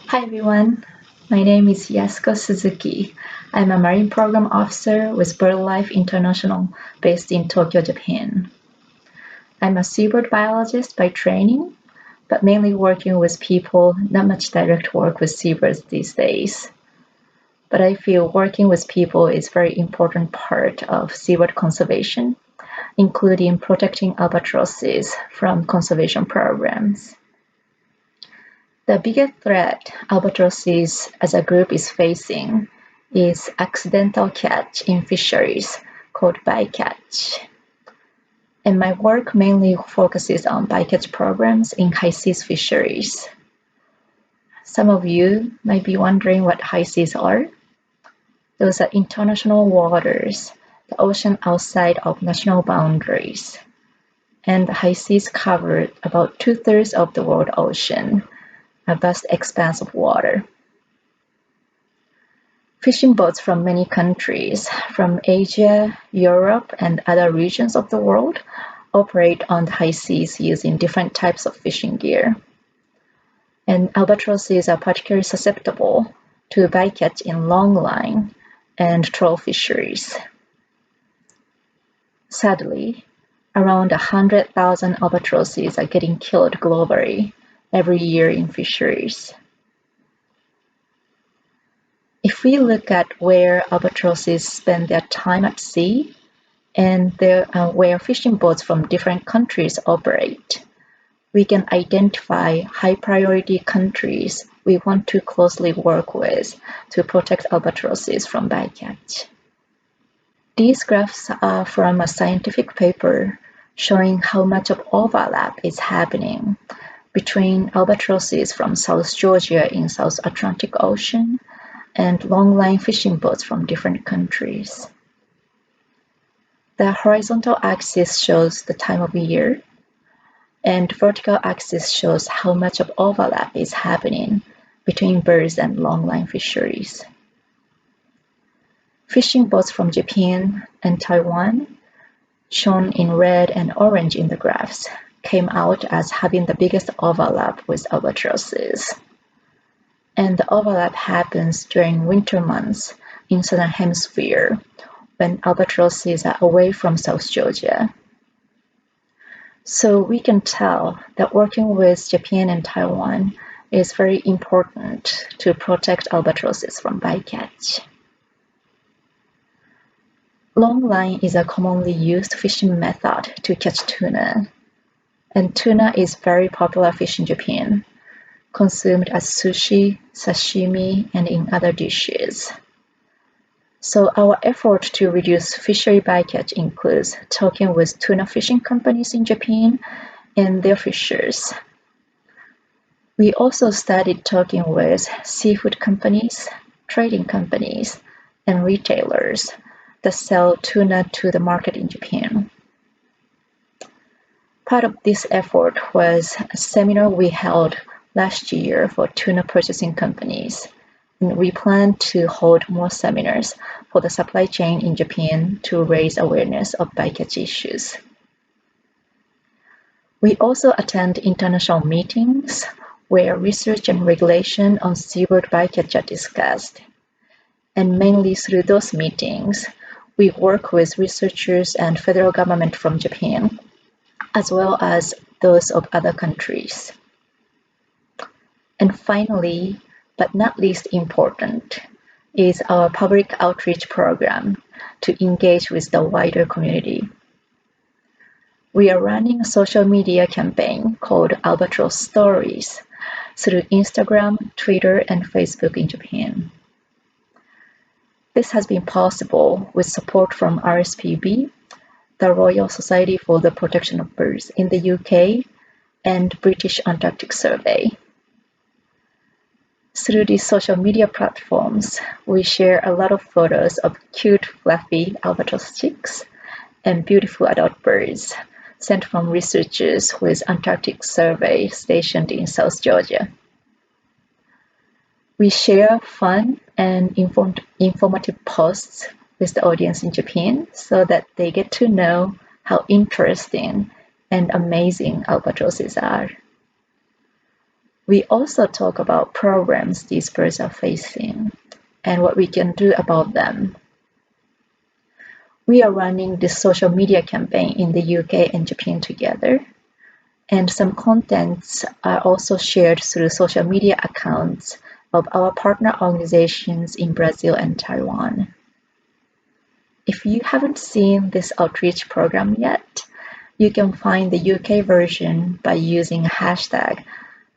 Hi everyone, my name is Yasuko Suzuki. I'm a Marine Program Officer with BirdLife International based in Tokyo, Japan. I'm a seabird biologist by training, but mainly working with people, not much direct work with seabirds these days. But I feel working with people is a very important part of seabird conservation, including protecting albatrosses from conservation programs. The biggest threat albatrosses as a group is facing is accidental catch in fisheries called bycatch. And my work mainly focuses on bycatch programs in high seas fisheries. Some of you might be wondering what high seas are. Those are international waters, the ocean outside of national boundaries. And the high seas cover about 2/3 of the world ocean, a vast expanse of water. Fishing boats from many countries, from Asia, Europe, and other regions of the world, operate on the high seas using different types of fishing gear. And albatrosses are particularly susceptible to bycatch in longline and trawl fisheries. Sadly, around 100,000 albatrosses are getting killed globally every year in fisheries. If we look at where albatrosses spend their time at sea and where fishing boats from different countries operate, we can identify high-priority countries we want to closely work with to protect albatrosses from bycatch. These graphs are from a scientific paper showing how much of overlap is happening between albatrosses from South Georgia in South Atlantic Ocean and longline fishing boats from different countries. The horizontal axis shows the time of year, and vertical axis shows how much of overlap is happening between birds and longline fisheries. Fishing boats from Japan and Taiwan, shown in red and orange in the graphs, came out as having the biggest overlap with albatrosses. And the overlap happens during winter months in Southern Hemisphere when albatrosses are away from South Georgia. So we can tell that working with Japan and Taiwan is very important to protect albatrosses from bycatch. Longline is a commonly used fishing method to catch tuna, and tuna is very popular fish in Japan, consumed as sushi, sashimi, and in other dishes. So our effort to reduce fishery bycatch includes talking with tuna fishing companies in Japan and their fishers. We also started talking with seafood companies, trading companies, and retailers that sell tuna to the market in Japan. Part of this effort was a seminar we held last year for tuna purchasing companies, and we plan to hold more seminars for the supply chain in Japan to raise awareness of bycatch issues. We also attend international meetings where research and regulation on seabird bycatch are discussed, and mainly through those meetings, we work with researchers and federal government from Japan, as well as those of other countries. And finally, but not least important, is our public outreach program to engage with the wider community. We are running a social media campaign called Albatross Stories through Instagram, Twitter, and Facebook in Japan. This has been possible with support from RSPB, the Royal Society for the Protection of Birds in the UK, and British Antarctic Survey. Through these social media platforms, we share a lot of photos of cute, fluffy albatross chicks and beautiful adult birds sent from researchers with Antarctic Survey stationed in South Georgia. We share fun and informative posts with the audience in Japan so that they get to know how interesting and amazing albatrosses are. We also talk about problems these birds are facing and what we can do about them. We are running this social media campaign in the UK and Japan together, and some contents are also shared through social media accounts of our partner organizations in Brazil and Taiwan. If you haven't seen this outreach program yet, you can find the UK version by using hashtag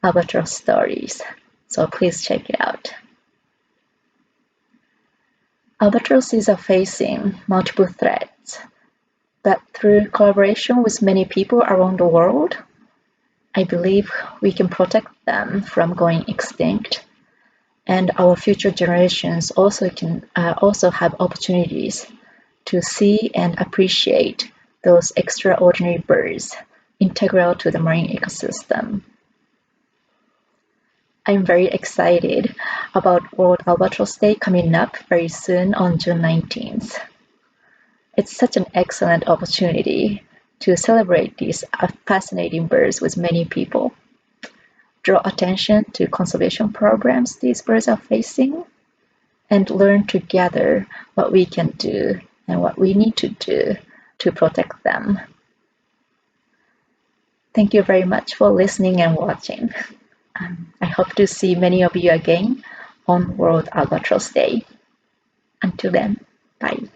Albatross Stories, so please check it out. Albatrosses are facing multiple threats, but through collaboration with many people around the world, I believe we can protect them from going extinct, and our future generations also have opportunities to see and appreciate those extraordinary birds integral to the marine ecosystem. I'm very excited about World Albatross Day coming up very soon on June 19th. It's such an excellent opportunity to celebrate these fascinating birds with many people, draw attention to conservation programs these birds are facing, and learn together what we can do and what we need to do to protect them. Thank you very much for listening and watching. I hope to see many of you again on World Albatross Day. Until then, bye.